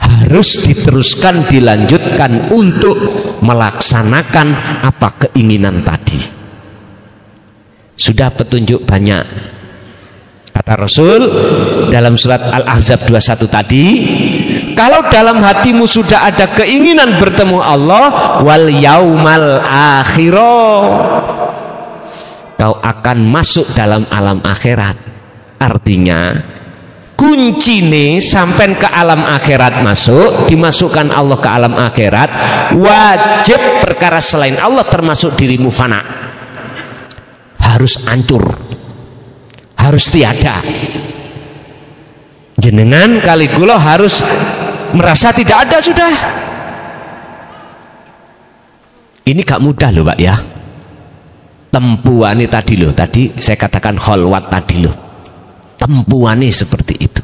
harus diteruskan, dilanjutkan untuk melaksanakan apa keinginan tadi. Sudah petunjuk banyak. Kata Rasul dalam surat Al-Ahzab 21 tadi, kalau dalam hatimu sudah ada keinginan bertemu Allah wal yaumal akhirah, kau akan masuk dalam alam akhirat. Artinya kuncine sampai ke alam akhirat masuk, dimasukkan Allah ke alam akhirat, wajib perkara selain Allah termasuk dirimu fana, harus hancur, harus tiada. Jenengan kali kula harus merasa tidak ada sudah. Ini gak mudah loh, Pak ya. Tempuane tadi loh, tadi saya katakan kholwat tadi loh. Tempuane seperti itu,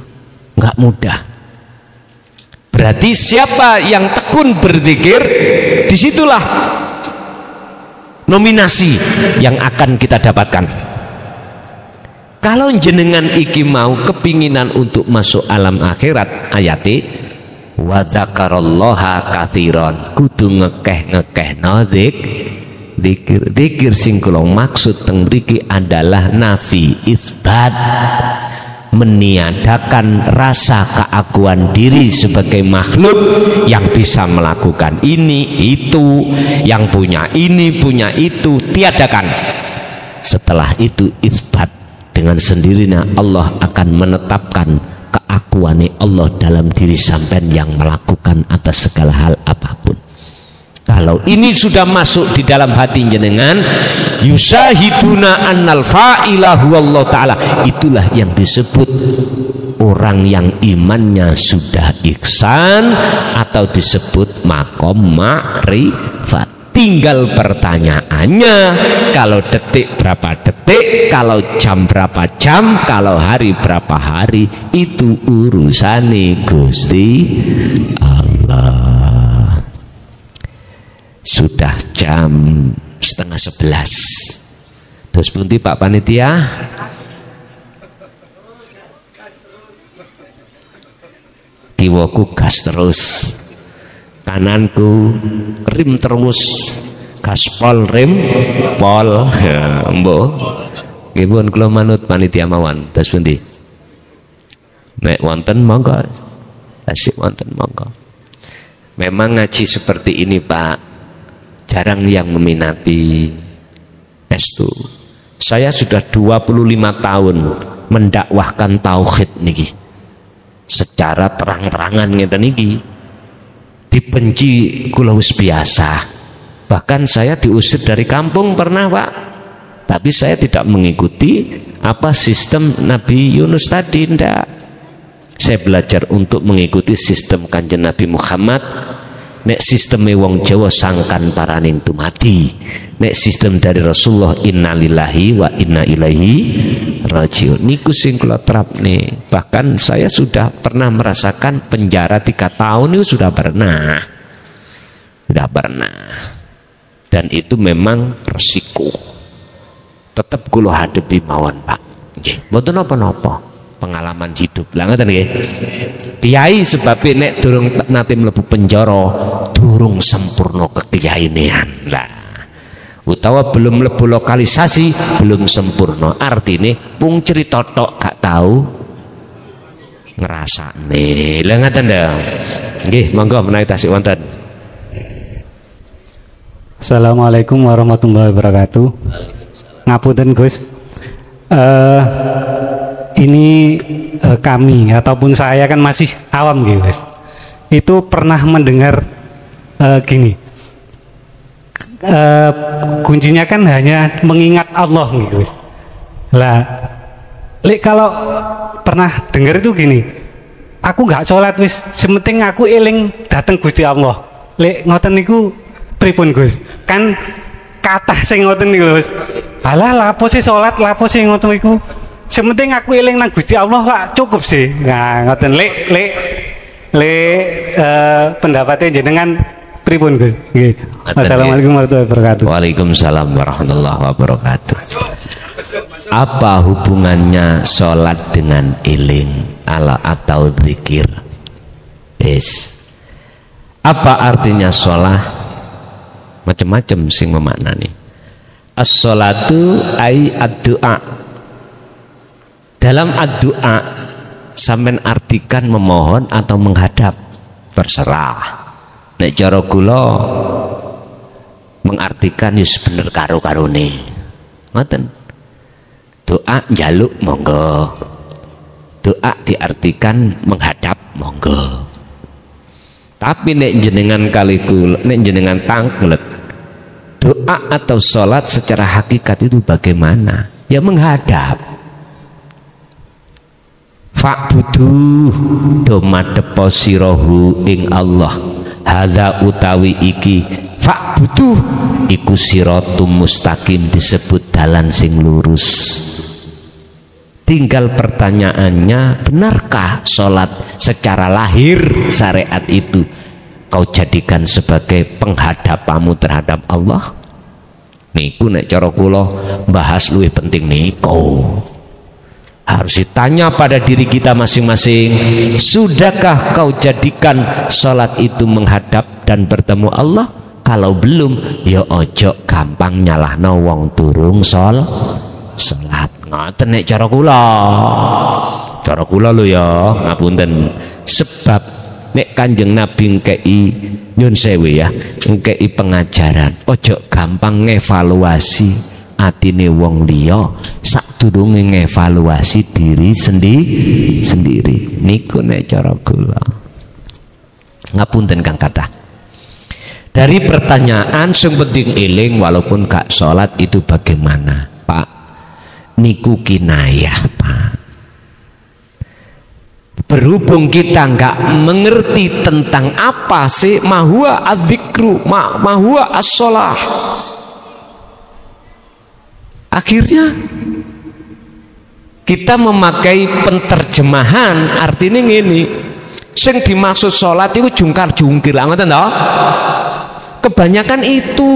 nggak mudah. Berarti siapa yang tekun berzikir, disitulah nominasi yang akan kita dapatkan. Kalau jenengan iki mau kepinginan untuk masuk alam akhirat, ayati wa dzakarallaha katsiran, kudu ngekeh-ngekehno zikir sing kula maksud teng mriki adalah nafi isbat, meniadakan rasa keakuan diri sebagai makhluk yang bisa melakukan ini itu, yang punya ini punya itu, tiadakan. Setelah itu isbat, dengan sendirinya Allah akan menetapkan keakuan Allah dalam diri sampean yang melakukan atas segala hal apapun. Kalau ini sudah masuk di dalam hati jenengan, yusahiduna annal fa'ilahu Allah ta'ala, itulah yang disebut orang yang imannya sudah ihsan atau disebut makom ma'rifat. Tinggal pertanyaannya, kalau detik berapa detik, kalau jam berapa jam, kalau hari berapa hari, itu urusane Gusti Allah. Sudah jam 10:30. Terus pundi Pak Panitia? Kiwaku gas terus, kananku rim terus, gaspol rim pol. Mbok nggih pun kula manut panitia mawon. Terus pundi? Nek wonten monggo. Asik wonten monggo. Memang ngaji seperti ini Pak, jarang yang meminati. Estu, saya sudah 25 tahun mendakwahkan tauhid niki secara terang-terangan ngeten niki. Dibenci kula wis biasa. Bahkan saya diusir dari kampung pernah Pak, tapi saya tidak mengikuti apa sistem Nabi Yunus tadi, ndak. Saya belajar untuk mengikuti sistem Kanjeng Nabi Muhammad. Nek sistem wong Jawa sangkan paraning tumati, nek sistem dari Rasulullah innalillahi wa inna ilaihi rajiun, niku sing kula terapne. Bahkan saya sudah pernah merasakan penjara 3 tahun itu sudah pernah, dan itu memang resiko. Tetap kula hadapi mawon Pak, nggih mboten napa-napa, pengalaman hidup lah ngoten nggih. Kiai sebab nek durung nate mlebu penjara durung sempurna kekiyainean lah, utawa belum mlebu lokalisasi belum sempurna, artine pung cerita tok gak tahu ngrasakne lha ngoten lho. Nggih monggo menawi tasih wonten. Assalamualaikum warahmatullahi wabarakatuh. Ngapunten Gus, ini kami ataupun saya kan masih awam gitu Gus, itu pernah mendengar gini, kuncinya kan hanya mengingat Allah gitu Gus. Lah kalau pernah dengar itu gini, aku nggak sholat wis, sementing aku eling dateng Gusti Allah. Ngoten niku pripun Gus? Kan kata sing ngoten niku Gus. Alah lapo sih sholat, lapo sih ngoten niku. Sementing aku eling nang Gusti Allah lah cukup sih. Nah, ngoten pendapatnya jenengan pripun Gus? Nggih. Wassalamualaikum warahmatullahi wabarakatuh. Waalaikumsalam warahmatullahi wabarakatuh. Apa hubungannya sholat dengan eling ala atau zikir? Apa artinya sholat? Macam-macam sing memaknani. As-sholatu ay ad-du'a. Dalam ad-du'a sampean artikan memohon atau menghadap, terserah. Nek cara kula mengartikan wis bener karo-karone. Ngoten. Doa njaluk monggo. Doa diartikan menghadap monggo. Tapi nek jenengan kali kula, nek jenengan tanglet, doa atau sholat secara hakikat itu bagaimana? Ya menghadap. Fa'budu do madhepa sirahu ing Allah, hadza utawi iki fa'budu iku siratum mustaqim, disebut dalan sing lurus. Tinggal pertanyaannya, benarkah sholat secara lahir syariat itu kau jadikan sebagai penghadapanmu terhadap Allah? Niku nek cara kula bahas luwih penting niku. Harus ditanya pada diri kita masing-masing, sudahkah kau jadikan sholat itu menghadap dan bertemu Allah? Kalau belum, ya ojo gampang nyalahno wong durung sholat. Ngoten nek cara kula lho ya, ngapunten. Sebab nek Kanjeng Nabi ngkei nyun sewu ya, ngkei pengajaran, ojo gampang ngevaluasi atine wong liya sadurunge ngevaluasi diri sendiri. Niku nek cara kula. Ngapunten Kang Kathah. Dari pertanyaan sing penting eling walaupun gak sholat itu bagaimana, Pak? Niku kinayah, Pak. Berhubung kita nggak mengerti tentang apa sih mahua adzikru, mahua as-sholah, akhirnya kita memakai penterjemahan artinya ngene, sing dimaksud sholat itu jungkar-jungkir, ngoten toh? Kebanyakan itu,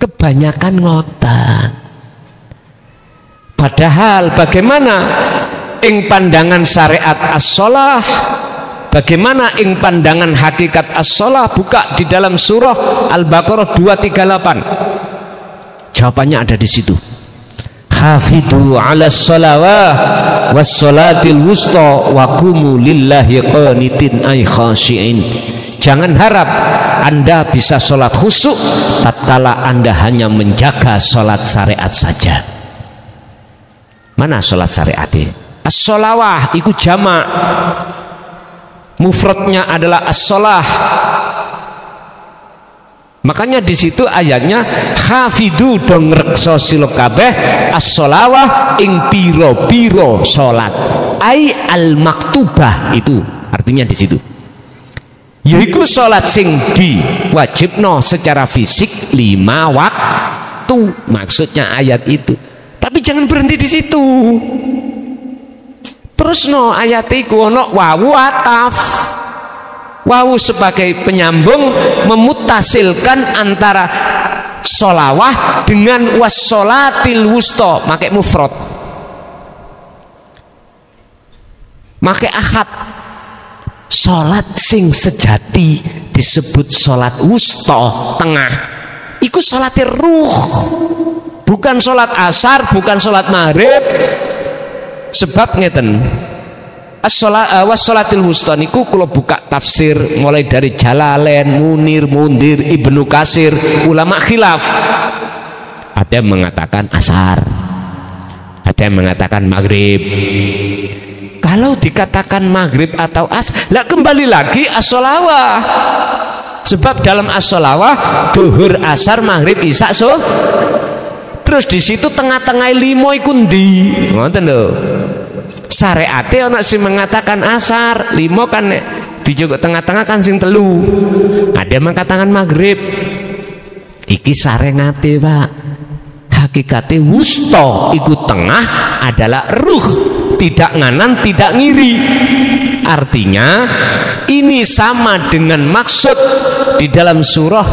kebanyakan ngoten. Padahal bagaimana ing pandangan syariat as-sholah, bagaimana ing pandangan hakikat as-sholah? Buka di dalam surah Al-Baqarah 238. Jawabannya ada di situ. Hafidhu 'alas sholawat was sholatil wusta wa qumu lillahi qanitin ay khashi'in. Jangan harap Anda bisa sholat khusyuk tatkala Anda hanya menjaga sholat syariat saja. Mana sholat syariat ini? As-sholawah itu jamak, mufradnya adalah as-sholah. Makanya di situ ayatnya hafidu dong rekso silo kabeh as-sholawah ing piro-piro sholat ai al-maktubah, itu artinya di situ. Yaiku sholat sing diwajibno secara fisik 5 waktu, maksudnya ayat itu. Tapi jangan berhenti di situ. Terus no ayat iku ono wawu ataf. Wawu sebagai penyambung memutasilkan antara sholawah dengan wassolatil wusta, pakai mufrad, pakai ahad. Sholat sing sejati disebut sholat wusta, tengah. Iku sholatir ruh, bukan sholat asar, bukan sholat maghrib. Sebab ngeten, wassolatil wusta niku kula buka tafsir mulai dari Jalalain, Munir, Mundir, Ibnu Katsir, ulama khilaf. Ada yang mengatakan asar, ada yang mengatakan maghrib. Kalau dikatakan maghrib atau lah kembali lagi as-sholawah. Sebab dalam as-sholawah duhur, asar, maghrib, isya, terus di situ tengah-tengah 5 iku ndi? Ngoten lho. Syariate ana sing mengatakan asar, 5 kan dijogok tengah-tengah kan sing 3. Ada yang mengatakan maghrib. Iki sarengate, Pak. Hakikate wusta iku tengah adalah ruh, tidak nganan, tidak ngiri. Artinya ini sama dengan maksud di dalam surah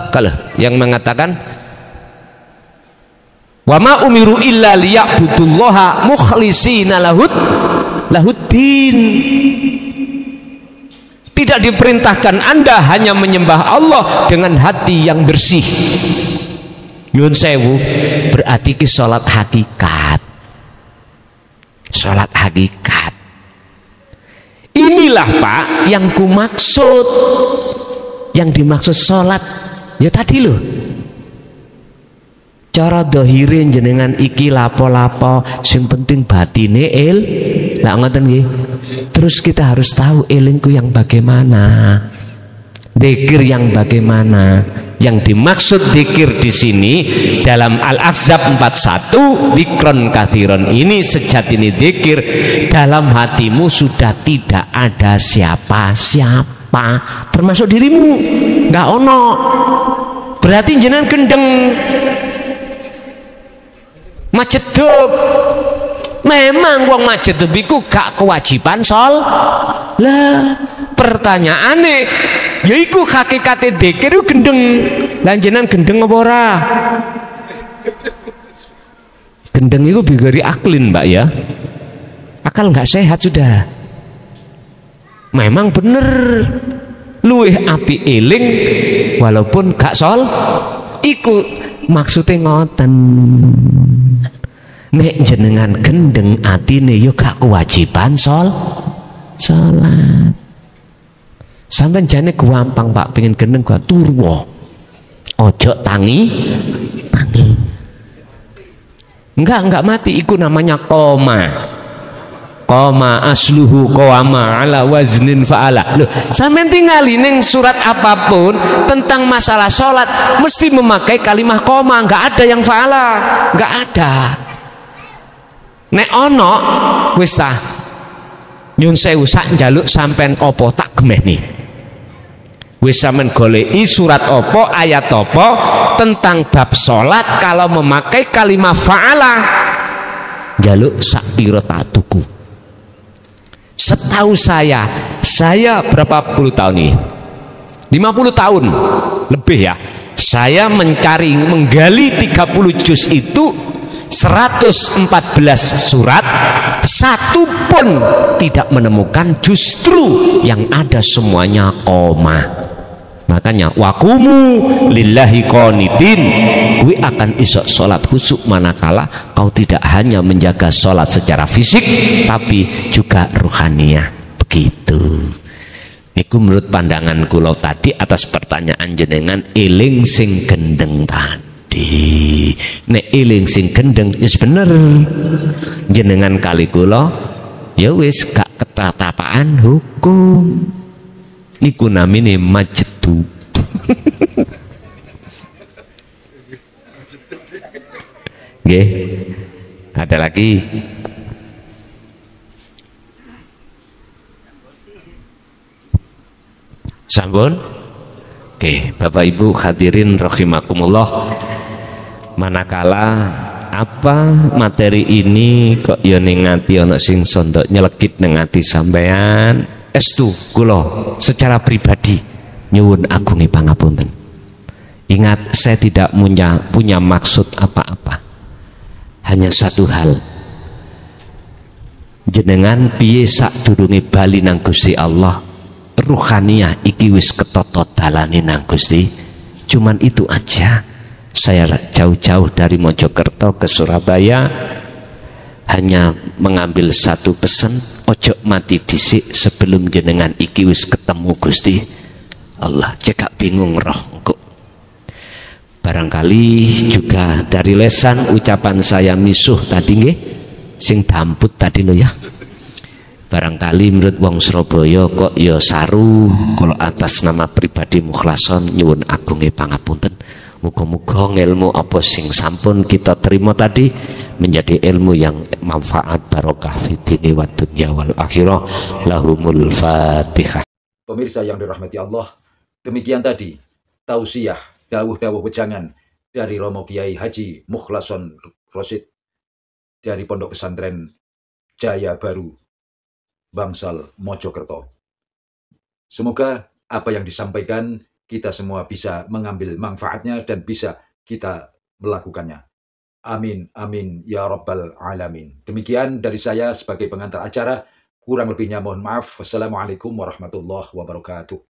kalau yang mengatakan wa ma umiru illa liya'budullaha mukhlishina lahuddin. Tidak diperintahkan Anda hanya menyembah Allah dengan hati yang bersih. Nyun sewu, berarti ki sholat hakikat. Sholat hakikat. Inilah Pak yang ku maksud. Yang dimaksud sholat ya tadi loh. Cara dohirin jenengan iki lapo-lapo, sing penting batine lah ngoten nggih. Terus kita harus tahu elingku yang bagaimana, dzikir yang bagaimana. Yang dimaksud dzikir di sini dalam Al-Ahzab 41, dzikron katsiron, ini sejatine dzikir dalam hatimu sudah tidak ada siapa-siapa termasuk dirimu, nggak ono. Berarti jenengan gendeng majedub. Memang wong majedub iku gak kewajiban lah. Pertanyaane yaiku hakikate dzikir gendeng. Lan jenengan gendeng apa ora? Gendeng itu bigori aklin mbak ya, akal nggak sehat sudah. Memang bener luwih api eling walaupun gak sol iku maksudnya ngoten. Nek jenengan gendeng atine yo gak kewajiban salat. Sampai jane gampang Pak, pengen gendeng gua turwo. Ojo tangi. Enggak mati, iku namanya koma. Koma asluhu qawama ala waznin fa'ala. Loh, sampean tingali ning surat apapun tentang masalah sholat mesti memakai kalimat koma, enggak ada yang fa'ala, enggak ada. Nek ono wis ta nyun sewu sak njaluk sampean opo tak gemeh nih. Wis sampean goleki surat opo, ayat opo tentang bab sholat kalau memakai kalimat fa'ala njaluk sak pira tak tuku. Setahu saya berapa puluh tahun nih? 50 tahun lebih ya. Saya menggali 30 juz itu 114 surat, satu pun tidak menemukan, justru yang ada semuanya koma. Makanya wakumu lillahi qanitin, gue akan isok sholat khusyuk manakala kau tidak hanya menjaga sholat secara fisik tapi juga ruhaniyah. Begitu. Iku menurut pandangan kula tadi atas pertanyaan jenengan eling sing gendeng tadi. Nek eling sing gendeng wis bener. Jenengan kali kula ya wis gak ketatapaan hukum. Niku namine majdu. Nggih. Ada lagi? Sampun? Oke, Bapak Ibu hadirin rahimakumullah. Manakala apa materi ini kok ya ning ati ana sing sondok nyelekit ning ati sampean, estu kula secara pribadi nyuwun agungi pangapunten. Ingat, saya tidak punya maksud apa-apa, hanya satu hal, jenengan piye sadurunge bali nang Gusti Allah, ruhaniyah iki wis ketotot dalane nang Gusti. Cuman itu aja. Saya jauh-jauh dari Mojokerto ke Surabaya hanya mengambil satu pesan, ojo mati dhisik sebelum jenengan iki wis ketemu Gusti Allah. Cekak bingung roh kok. Barangkali juga dari lesan ucapan saya misuh tadi nggih, sing damput tadi lo ya. Barangkali menurut wong Surabaya kok ya saru, kalau atas nama pribadi mukhlason nyuwun agunge pangapunten. Muga-muga ilmu apa sing sampun kita terima tadi menjadi ilmu yang manfaat barokah fitini wa dunya wal akhirah. Lahumul Fatihah. Pemirsa yang dirahmati Allah, demikian tadi tausiah dawuh-dawuh wejangan dari Romo Kiai Haji Mukhlason Rosid dari Pondok Pesantren Jaya Baru Bangsal Mojokerto. Semoga apa yang disampaikan kita semua bisa mengambil manfaatnya dan bisa kita melakukannya. Amin, amin, ya Rabbal Alamin. Demikian dari saya sebagai pengantar acara. Kurang lebihnya mohon maaf. Wassalamualaikum warahmatullahi wabarakatuh.